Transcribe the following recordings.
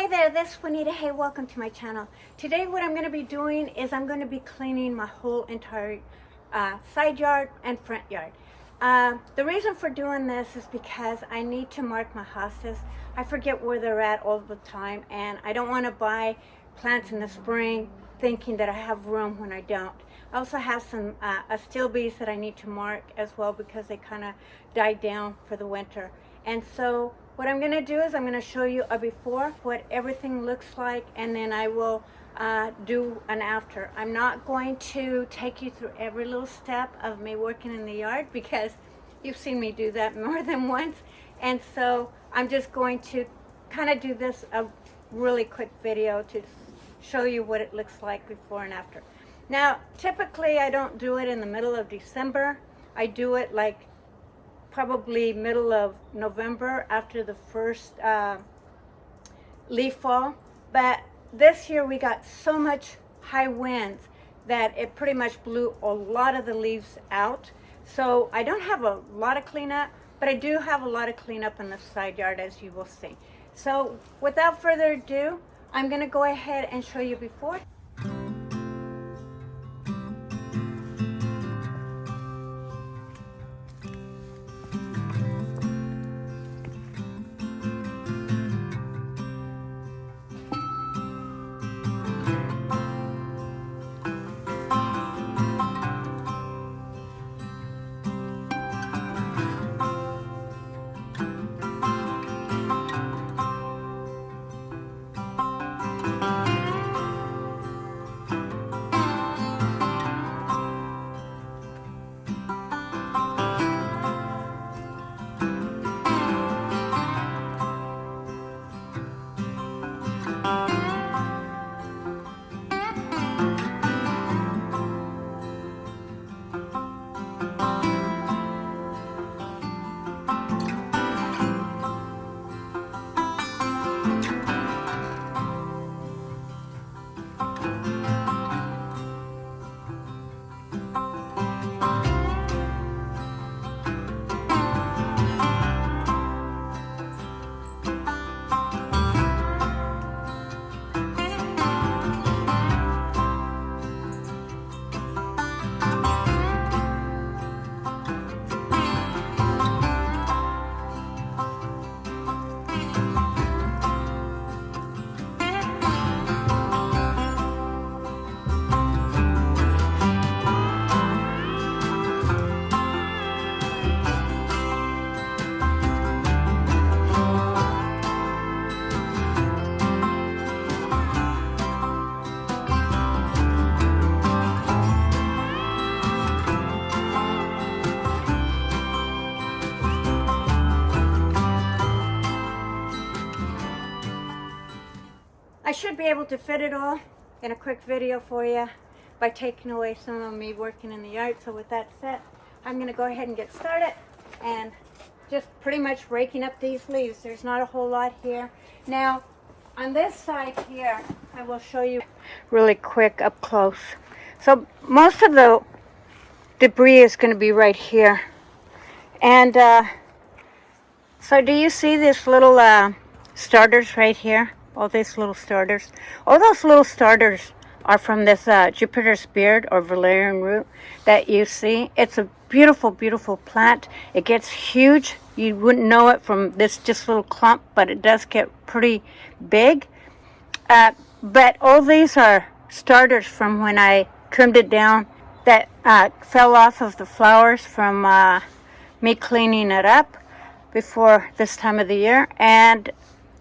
Hey there, this is Juanita. Hey, welcome to my channel. Today what I'm going to be doing is I'm going to be cleaning my whole entire side yard and front yard. The reason for doing this is because I need to mark my hostas. I forget where they're at all the time, and I don't want to buy plants in the spring thinking that I have room when I don't. I also have some Astilbes that I need to mark as well because they kind of died down for the winter. And so what I'm going to do is I'm going to show you a before, what everything looks like, and then I will do an after. I'm not going to take you through every little step of me working in the yard because you've seen me do that more than once. And so I'm just going to kind of do this a really quick video to show you what it looks like before and after. Now, typically I don't do it in the middle of December. I do it like probably middle of November after the first leaf fall. But this year we got so much high winds that it pretty much blew a lot of the leaves out. So I don't have a lot of cleanup, but I do have a lot of cleanup in the side yard, as you will see. So without further ado, I'm going to go ahead and show you before. I should be able to fit it all in a quick video for you by taking away some of me working in the yard. So with that said, I'm going to go ahead and get started and just pretty much raking up these leaves. There's not a whole lot here. Now, on this side here, I will show you really quick up close. So most of the debris is going to be right here. And so do you see this little starters right here? All these little starters. All those little starters are from this Jupiter's beard or valerian root that you see. It's a beautiful, beautiful plant. It gets huge. You wouldn't know it from this just little clump, but it does get pretty big. But all these are starters from when I trimmed it down that fell off of the flowers from me cleaning it up before this time of the year. And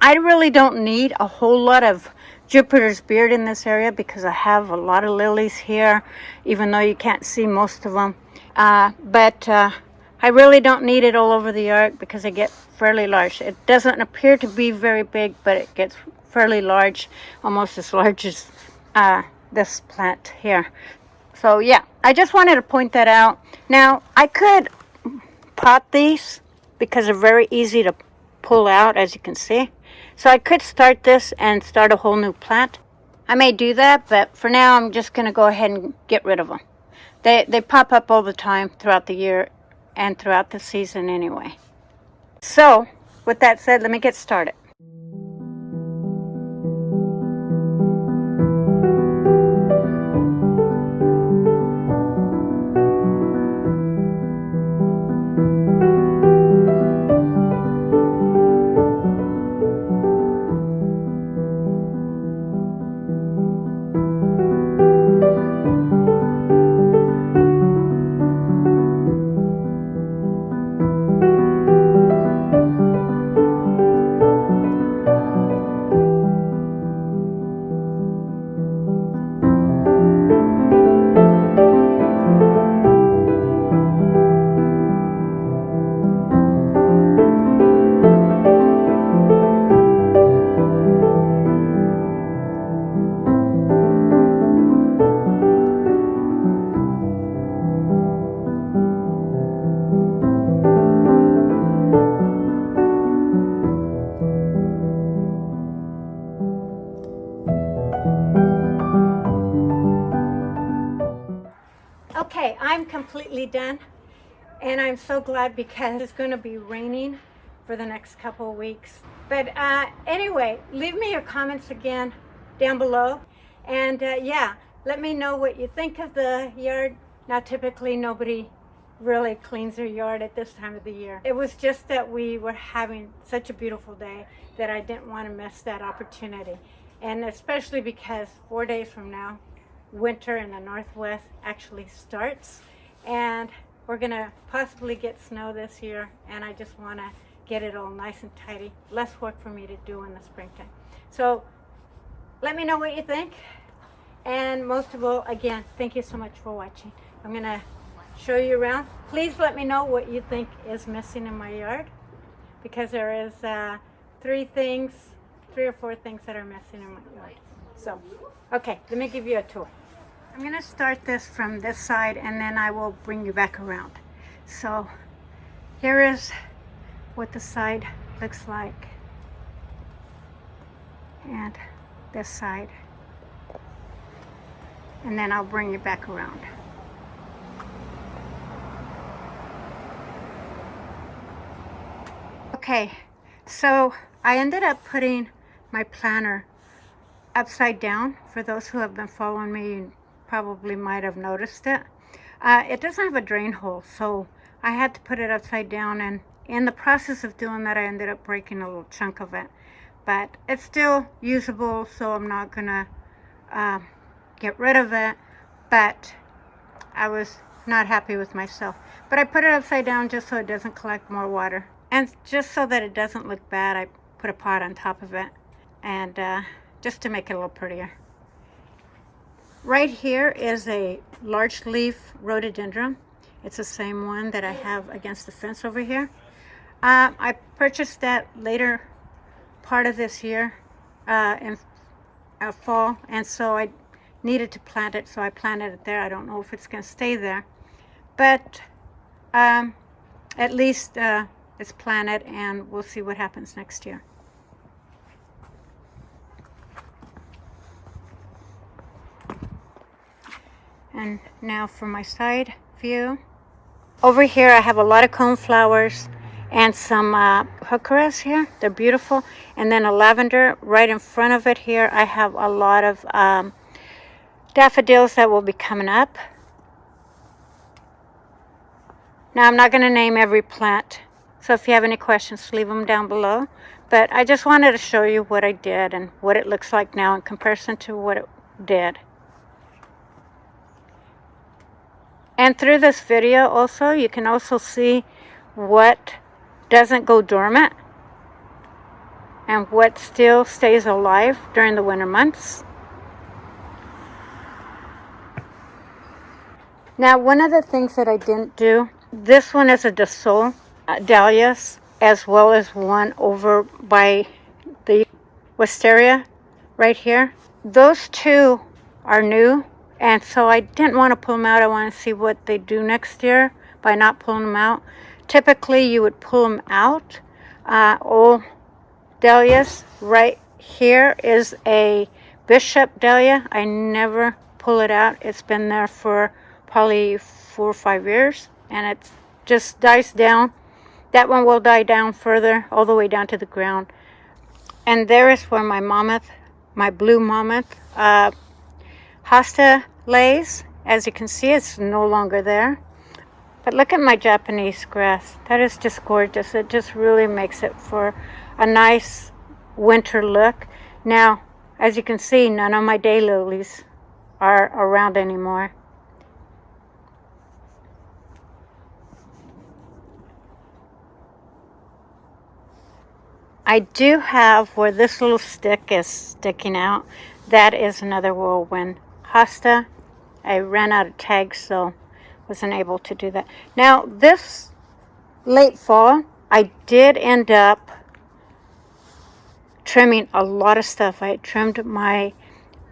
I really don't need a whole lot of Jupiter's beard in this area because I have a lot of lilies here, even though you can't see most of them. But I really don't need it all over the yard because they get fairly large. It doesn't appear to be very big, but it gets fairly large, almost as large as this plant here. So yeah, I just wanted to point that out. Now, I could pot these because they're very easy to pull out, as you can see. So I could start this and start a whole new plant. I may do that, but for now I'm just going to go ahead and get rid of them. They pop up all the time throughout the year and throughout the season anyway. So with that said, let me get started. anyway, I'm completely done. And I'm so glad because it's going to be raining for the next couple of weeks. But anyway, leave me your comments again down below. And yeah, let me know what you think of the yard. Now, typically nobody really cleans their yard at this time of the year. It was just that we were having such a beautiful day that I didn't want to miss that opportunity. And especially because 4 days from now, winter in the Northwest actually starts. And we're gonna possibly get snow this year, and I just wanna get it all nice and tidy. Less work for me to do in the springtime. So let me know what you think. And most of all, again, thank you so much for watching. I'm gonna show you around. Please let me know what you think is missing in my yard, because there is 3 or 4 things that are missing in my yard. So, okay, let me give you a tour. I'm going to start this from this side, and then I will bring you back around. So here is what the side looks like, and this side, and then I'll bring you back around. Okay, so I ended up putting my planter upside down. For those who have been following me, probably might have noticed it. It doesn't have a drain hole, so I had to put it upside down, and in the process of doing that I ended up breaking a little chunk of it, but it's still usable, so I'm not gonna get rid of it. But I was not happy with myself, but I put it upside down just so it doesn't collect more water, and just so that it doesn't look bad, I put a pot on top of it, and just to make it a little prettier. Right here is a large leaf rhododendron. It's the same one that I have against the fence over here. I purchased that later part of this year in fall, and so I needed to plant it, so I planted it there. I don't know if it's going to stay there, but at least it's planted, and we'll see what happens next year. And now for my side view. Over here I have a lot of coneflowers and some heucheras here. They're beautiful. And then a lavender. Right in front of it here I have a lot of daffodils that will be coming up. Now I'm not going to name every plant, so if you have any questions, leave them down below. But I just wanted to show you what I did and what it looks like now in comparison to what it did. And through this video also, you can also see what doesn't go dormant and what still stays alive during the winter months. Now, one of the things that I didn't do, this one is a Dassault dahlias, as well as one over by the wisteria right here. Those 2 are new. And so I didn't want to pull them out. I want to see what they do next year by not pulling them out. Typically, you would pull them out. Old dahlias. Right here is a bishop dahlia. I never pull it out. It's been there for probably 4 or 5 years. And it just dies down. That one will die down further, all the way down to the ground. And there is where my mammoth, my blue mammoth, hosta lays. As you can see, it's no longer there. But look at my Japanese grass. That is just gorgeous. It just really makes it for a nice winter look. Now, as you can see, none of my daylilies are around anymore. I do have where this little stick is sticking out. That is another whirlwind hosta. I ran out of tags, so wasn't able to do that. Now, this late fall, I did end up trimming a lot of stuff. I trimmed my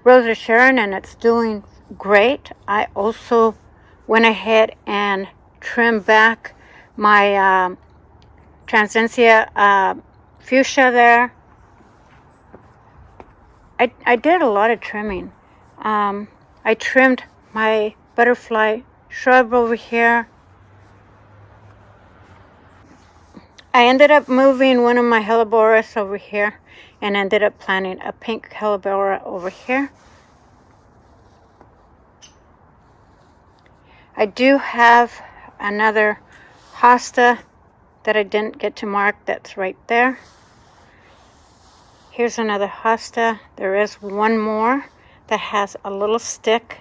Rosa Sharon, and it's doing great. I also went ahead and trimmed back my Transcensia fuchsia there. I did a lot of trimming. I trimmed my butterfly shrub over here. I ended up moving one of my helleborus over here and ended up planting a pink hellebora over here. I do have another hosta that I didn't get to mark. That's right there. Here's another hosta. There is one more that has a little stick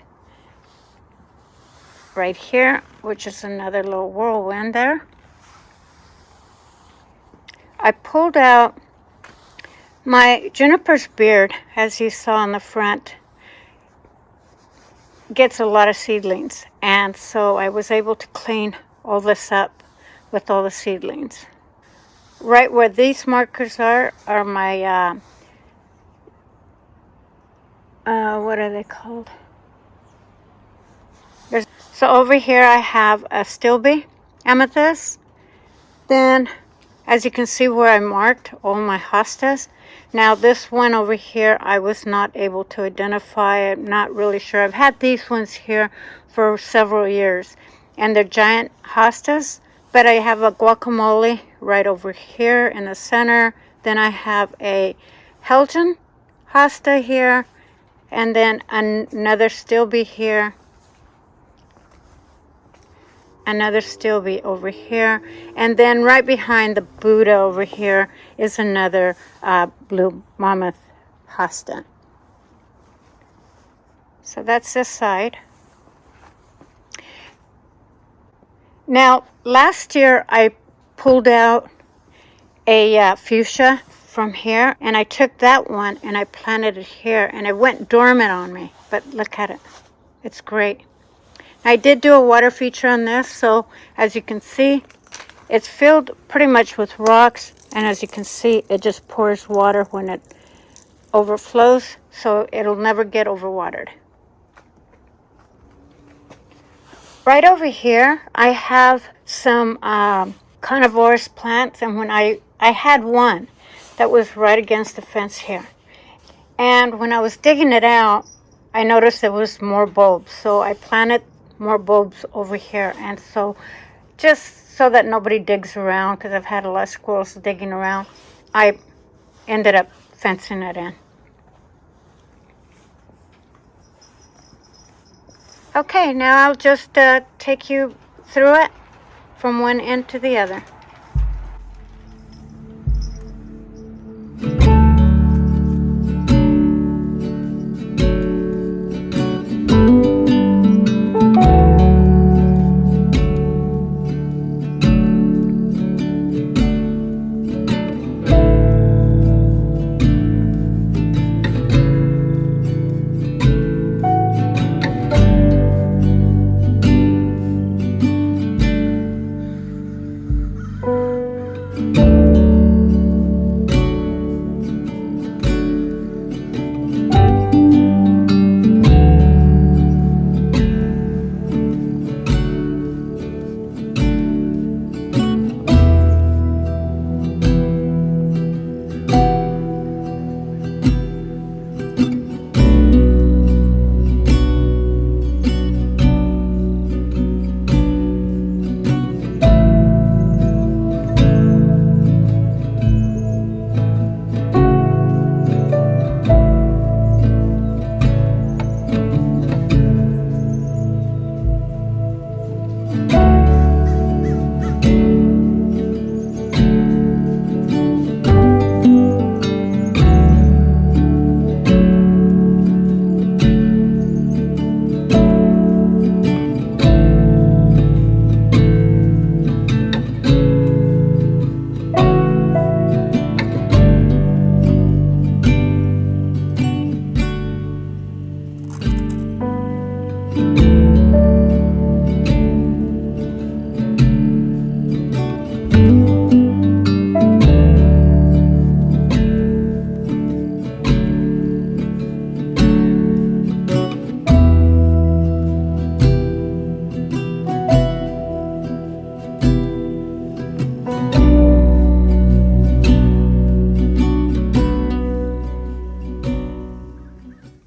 right here, which is another little whirlwind there. I pulled out my juniper's beard, as you saw on the front, gets a lot of seedlings, and so I was able to clean all this up with all the seedlings. Right where these markers are my what are they called? So over here I have a Astilbes amethyst. Then, as you can see where I marked all my hostas. Now this one over here I was not able to identify. I'm not really sure. I've had these ones here for several years, and they're giant hostas. But I have a guacamole right over here in the center. Then I have a Helgen hosta here, and then another Astilbes here, another Astilbes over here, and then right behind the Buddha over here is another blue mammoth hosta. So that's this side. Now, last year I pulled out a fuchsia from here, and I took that one and I planted it here, and it went dormant on me, but look at it. It's great. I did do a water feature on this, so as you can see, it's filled pretty much with rocks, and as you can see, it just pours water when it overflows, so it'll never get overwatered. Right over here, I have some carnivorous plants, and when I had one that was right against the fence here. And when I was digging it out, I noticed there was more bulbs, so I planted more bulbs over here. And so just so that nobody digs around, because I've had a lot of squirrels digging around, I ended up fencing it in. Okay, now I'll just take you through it from one end to the other.